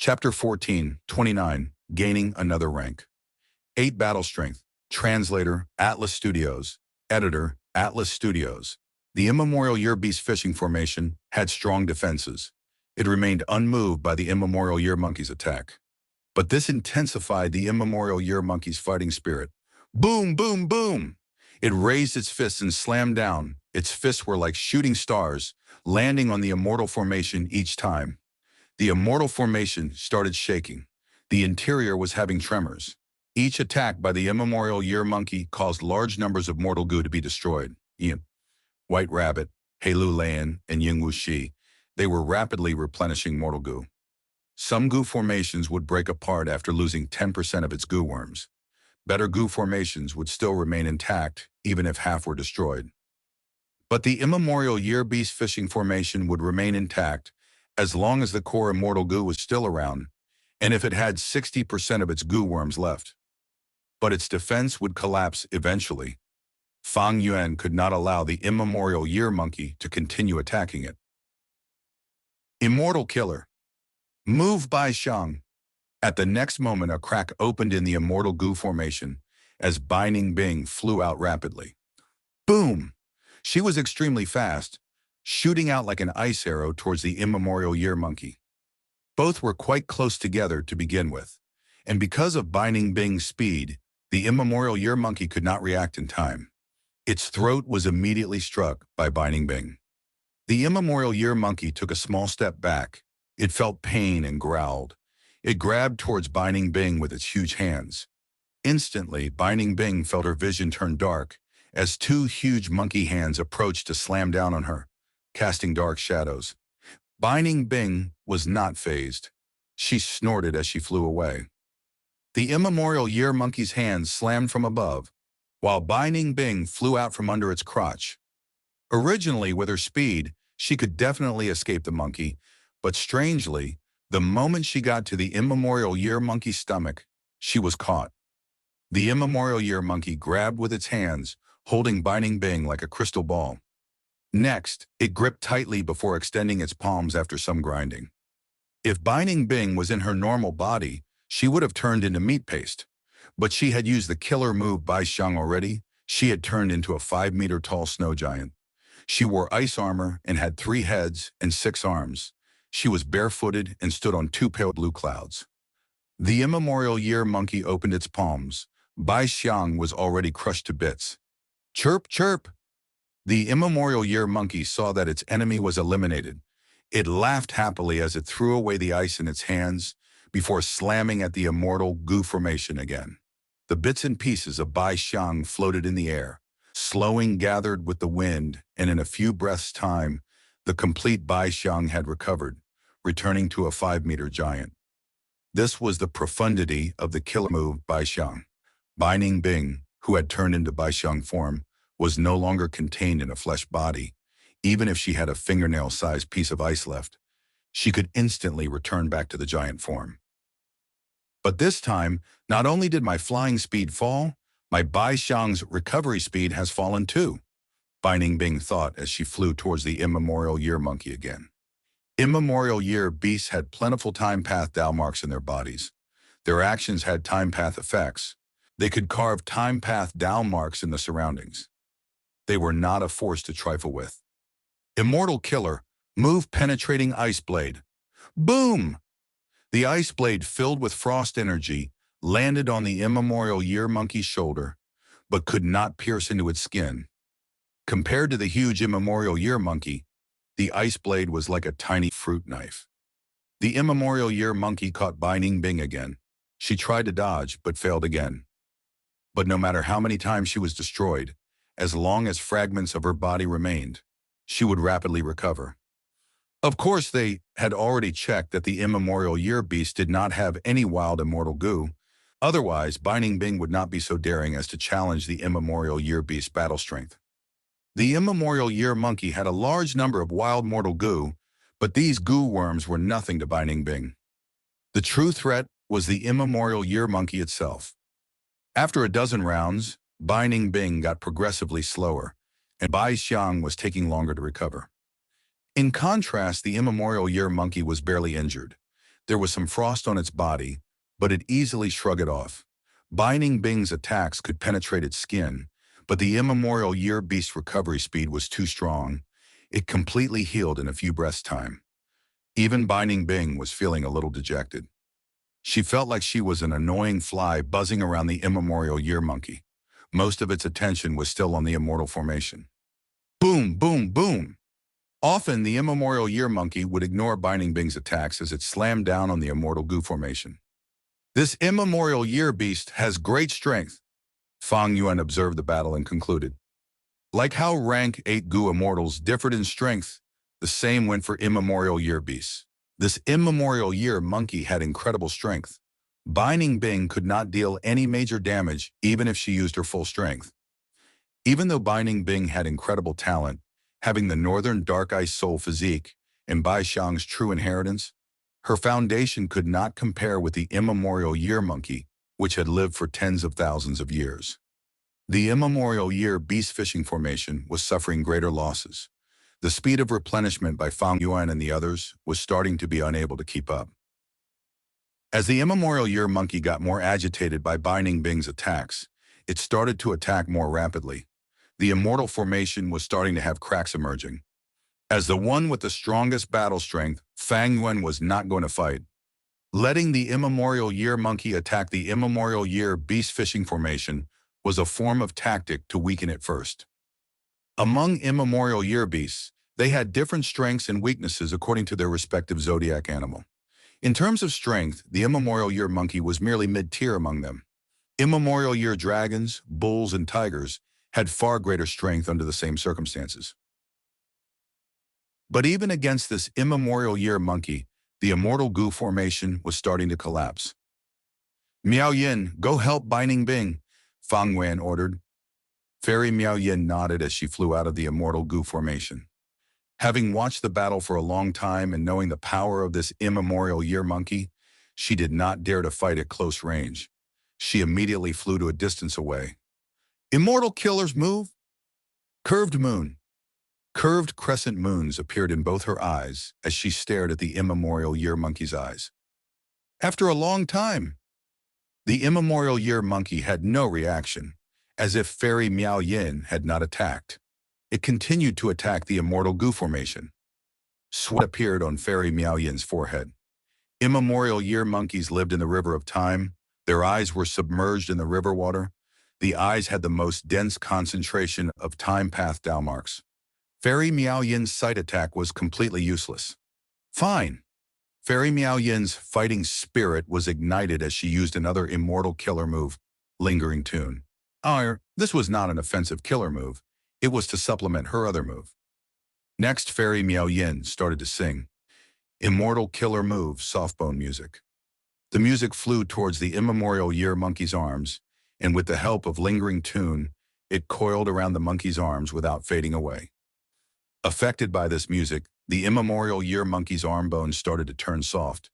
Chapter 14, 29, Gaining Another Rank. 8 Battle Strength. Translator, Atlas Studios. Editor, Atlas Studios. The Immemorial Year Beast Fishing Formation had strong defenses. It remained unmoved by the Immemorial Year Monkey's attack. But this intensified the Immemorial Year Monkey's fighting spirit. Boom, boom, boom! It raised its fists and slammed down. Its fists were like shooting stars, landing on the Immortal Formation each time. The Immortal Formation started shaking. The interior was having tremors. Each attack by the Immemorial Year Monkey caused large numbers of mortal goo to be destroyed. White Rabbit, Heilu Lian, and Yingwu Shi, they were rapidly replenishing mortal goo. Some goo formations would break apart after losing 10% of its goo worms. Better goo formations would still remain intact, even if half were destroyed. But the Immemorial Year Beast Fishing Formation would remain intact as long as the core immortal goo was still around, and if it had 60% of its goo worms left. But its defense would collapse eventually. Fang Yuan could not allow the Immemorial Year Monkey to continue attacking it. Immortal Killer. Move by Shang. At the next moment, a crack opened in the immortal goo formation as Bai Ningbing flew out rapidly. Boom! She was extremely fast, shooting out like an ice arrow towards the Immemorial Year Monkey. Both were quite close together to begin with, and because of Bai Ningbing's speed, the Immemorial Year Monkey could not react in time. Its throat was immediately struck by Bai Ningbing. The Immemorial Year Monkey took a small step back. It felt pain and growled. It grabbed towards Bai Ningbing with its huge hands. Instantly, Bai Ningbing felt her vision turn dark as 2 huge monkey hands approached to slam down on her, casting dark shadows. Bai Ningbing was not fazed. She snorted as she flew away. The Immemorial Year Monkey's hands slammed from above, while Bai Ningbing flew out from under its crotch. Originally, with her speed, she could definitely escape the monkey, but strangely, the moment she got to the Immemorial Year Monkey's stomach, she was caught. The Immemorial Year Monkey grabbed with its hands, holding Bai Ningbing like a crystal ball. Next, it gripped tightly before extending its palms after some grinding. If Bai Ningbing was in her normal body, she would have turned into meat paste. But she had used the killer move Bai Xiang already. She had turned into a 5-meter-tall snow giant. She wore ice armor and had 3 heads and 6 arms. She was barefooted and stood on 2 pale blue clouds. The Immemorial Year Monkey opened its palms. Bai Xiang was already crushed to bits. Chirp, chirp! The Immemorial Year Monkey saw that its enemy was eliminated. It laughed happily as it threw away the ice in its hands before slamming at the immortal goo formation again. The bits and pieces of Bai Xiang floated in the air, slowing gathered with the wind, and in a few breaths' time, the complete Bai Xiang had recovered, returning to a 5-meter giant. This was the profundity of the killer move Bai Xiang. Bai Ningbing, who had turned into Bai Xiang form, was no longer contained in a flesh body. Even if she had a fingernail-sized piece of ice left, she could instantly return back to the giant form. But this time, not only did my flying speed fall, my Bai Xiang's recovery speed has fallen too, Bai Ningbing thought as she flew towards the Immemorial Year Monkey again. Immemorial Year beasts had plentiful time path Tao marks in their bodies. Their actions had time path effects. They could carve time path Tao marks in the surroundings. They were not a force to trifle with. Immortal Killer, move penetrating ice blade. Boom! The ice blade, filled with frost energy, landed on the Immemorial Year Monkey's shoulder, but could not pierce into its skin. Compared to the huge Immemorial Year Monkey, the ice blade was like a tiny fruit knife. The Immemorial Year Monkey caught Bai Ningbing again. She tried to dodge, but failed again. But no matter how many times she was destroyed, as long as fragments of her body remained, she would rapidly recover. Of course, they had already checked that the Immemorial Year Beast did not have any wild immortal goo. Otherwise, Bai Ningbing would not be so daring as to challenge the Immemorial Year Beast's battle strength. The Immemorial Year Monkey had a large number of wild mortal goo, but these goo worms were nothing to Bai Ningbing. The true threat was the Immemorial Year Monkey itself. After a dozen rounds, Bai Ningbing got progressively slower, and Bai Xiang was taking longer to recover. In contrast, the Immemorial Year Monkey was barely injured. There was some frost on its body, but it easily shrugged it off. Binding Bing's attacks could penetrate its skin, but the immemorial year beast's recovery speed was too strong. It completely healed in a few breaths' time. Even Binding Bing was feeling a little dejected. She felt like she was an annoying fly buzzing around the immemorial year monkey. Most of its attention was still on the immortal formation. Boom, boom, boom! Often, the immemorial year monkey would ignore Binding Bing's attacks as it slammed down on the immortal goo formation. This immemorial year beast has great strength, Fang Yuan observed the battle and concluded. Like how rank 8 goo immortals differed in strength, the same went for immemorial year beasts. This immemorial year monkey had incredible strength. Binding Bing could not deal any major damage even if she used her full strength. Even though Binding Bing had incredible talent, having the northern dark ice soul physique and Bai Xiang's true inheritance, her foundation could not compare with the immemorial year monkey, which had lived for tens of thousands of years. The immemorial year beast fishing formation was suffering greater losses. The speed of replenishment by Fang Yuan and the others was starting to be unable to keep up. As the immemorial year monkey got more agitated by Binding Bing's attacks, it started to attack more rapidly. The immortal formation was starting to have cracks emerging. As the one with the strongest battle strength, Fang Yuan was not going to fight. Letting the immemorial year monkey attack the immemorial year beast fishing formation was a form of tactic to weaken it first. Among immemorial year beasts, they had different strengths and weaknesses according to their respective zodiac animal. In terms of strength, the immemorial year monkey was merely mid-tier among them. Immemorial year dragons, bulls, and tigers had far greater strength under the same circumstances. But even against this immemorial year monkey, the immortal goo formation was starting to collapse. Miao Yin, go help Binding Bing, Fang Yuan ordered. Fairy Miao Yin nodded as she flew out of the immortal goo formation. Having watched the battle for a long time and knowing the power of this immemorial year monkey, she did not dare to fight at close range. She immediately flew to a distance away. Immortal killer's move? Curved moon. Curved crescent moons appeared in both her eyes as she stared at the immemorial year monkey's eyes. After a long time, the immemorial year monkey had no reaction, as if Fairy Miao Yin had not attacked. It continued to attack the immortal goo formation. Sweat appeared on Fairy Miao Yin's forehead. Immemorial year monkeys lived in the river of time. Their eyes were submerged in the river water. The eyes had the most dense concentration of time path Dao marks. Fairy Miao Yin's sight attack was completely useless. Fine. Fairy Miao Yin's fighting spirit was ignited as she used another immortal killer move, Lingering Tune. This was not an offensive killer move. It was to supplement her other move. Next, Fairy Miao Yin started to sing. Immortal killer move, softbone music. The music flew towards the immemorial year monkey's arms, and with the help of Lingering Tune, it coiled around the monkey's arms without fading away. Affected by this music, the immemorial year monkey's arm bones started to turn soft.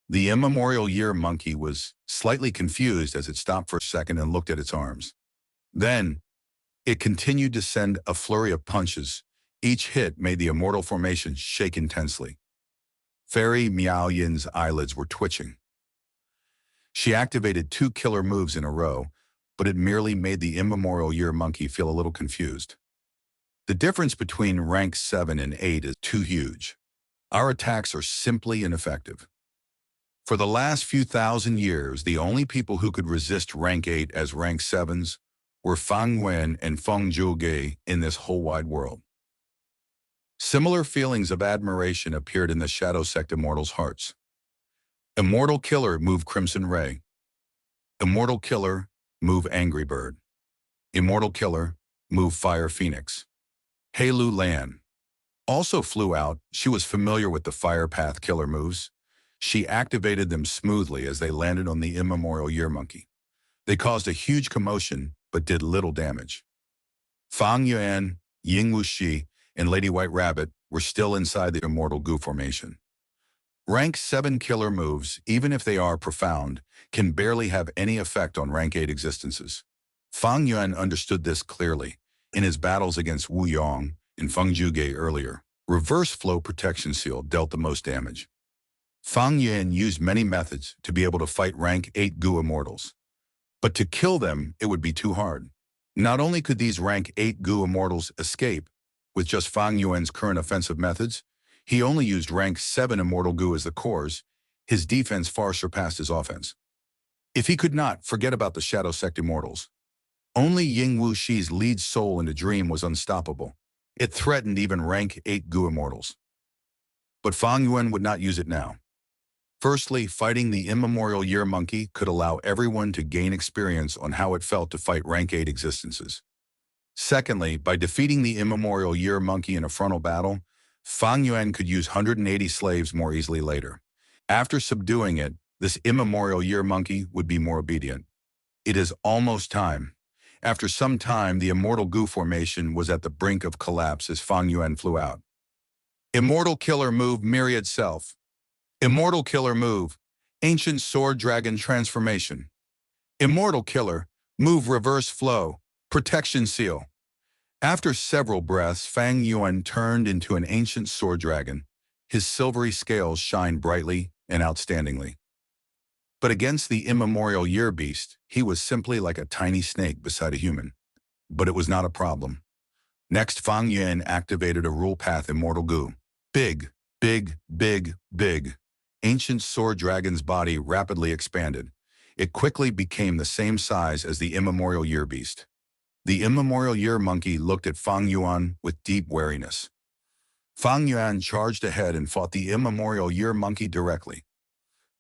The immemorial year monkey was slightly confused as it stopped for a second and looked at its arms. Then, it continued to send a flurry of punches. Each hit made the immortal formation shake intensely. Fairy Miao Yin's eyelids were twitching. She activated 2 killer moves in a row, but it merely made the immemorial year monkey feel a little confused. The difference between rank 7 and 8 is too huge. Our attacks are simply ineffective. For the last few thousand years, the only people who could resist rank 8 as rank 7s were Fang Yuan and Feng Zhuge in this whole wide world. Similar feelings of admiration appeared in the Shadow Sect Immortals' hearts. Immortal Killer, move Crimson Ray. Immortal Killer, move Angry Bird. Immortal Killer, move Fire Phoenix. Heilu Lan also flew out. She was familiar with the Fire Path killer moves. She activated them smoothly as they landed on the immemorial year monkey. They caused a huge commotion, but did little damage. Fang Yuan, Ying Wuxi, and Lady White Rabbit were still inside the immortal goo formation. Rank 7 killer moves, even if they are profound, can barely have any effect on rank 8 existences. Fang Yuan understood this clearly. In his battles against Wu Yong and Feng Zhuge earlier, Reverse Flow Protection Seal dealt the most damage. Fang Yuan used many methods to be able to fight rank 8 Gu immortals. But to kill them, it would be too hard. Not only could these rank 8 Gu immortals escape, with just Fang Yuan's current offensive methods, he only used rank 7 immortal Gu as the cores. His defense far surpassed his offense. If he could not, forget about the Shadow Sect immortals. Only Ying Wuxi's lead soul in the dream was unstoppable. It threatened even rank 8 Gu immortals. But Fang Yuan would not use it now. Firstly, fighting the Immemorial Year Monkey could allow everyone to gain experience on how it felt to fight rank 8 existences. Secondly, by defeating the Immemorial Year Monkey in a frontal battle, Fang Yuan could use 180 slaves more easily later. After subduing it, this Immemorial Year Monkey would be more obedient. It is almost time. After some time, the Immortal Gu formation was at the brink of collapse as Fang Yuan flew out. Immortal Killer Move Myriad Self. Immortal Killer Move, Ancient Sword Dragon Transformation. Immortal Killer, Move Reverse Flow, Protection Seal. After several breaths, Fang Yuan turned into an ancient sword dragon. His silvery scales shined brightly and outstandingly. But against the Immemorial Year Beast, he was simply like a tiny snake beside a human. But it was not a problem. Next, Fang Yuan activated a Rule Path Immortal Gu. Big, big, big, big. Ancient Sword Dragon's body rapidly expanded. It quickly became the same size as the Immemorial Year Beast. The Immemorial Year Monkey looked at Fang Yuan with deep wariness. Fang Yuan charged ahead and fought the Immemorial Year Monkey directly.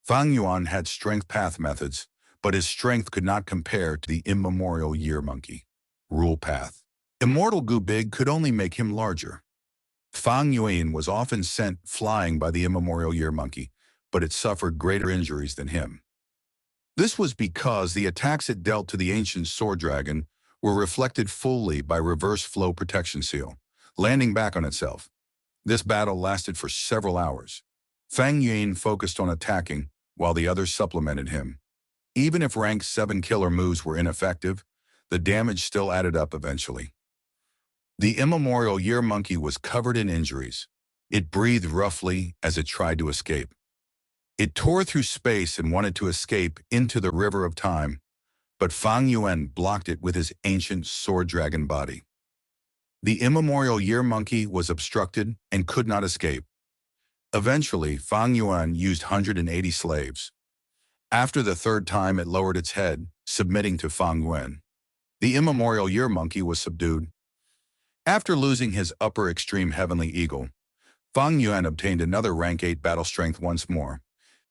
Fang Yuan had strength path methods, but his strength could not compare to the Immemorial Year Monkey. Rule Path. Immortal Gu Big could only make him larger. Fang Yuan was often sent flying by the Immemorial Year Monkey, but it suffered greater injuries than him. This was because the attacks it dealt to the ancient sword dragon were reflected fully by reverse flow protection seal, landing back on itself. This battle lasted for several hours. Fang Yuan focused on attacking, while the others supplemented him. Even if rank 7 killer moves were ineffective, the damage still added up eventually. The Immemorial Year Monkey was covered in injuries. It breathed roughly as it tried to escape. It tore through space and wanted to escape into the river of time, but Fang Yuan blocked it with his ancient sword dragon body. The Immemorial Year Monkey was obstructed and could not escape. Eventually, Fang Yuan used 180 slaves. After the third time, it lowered its head, submitting to Fang Yuan. The Immemorial Year Monkey was subdued. After losing his upper extreme heavenly eagle, Fang Yuan obtained another rank 8 battle strength once more.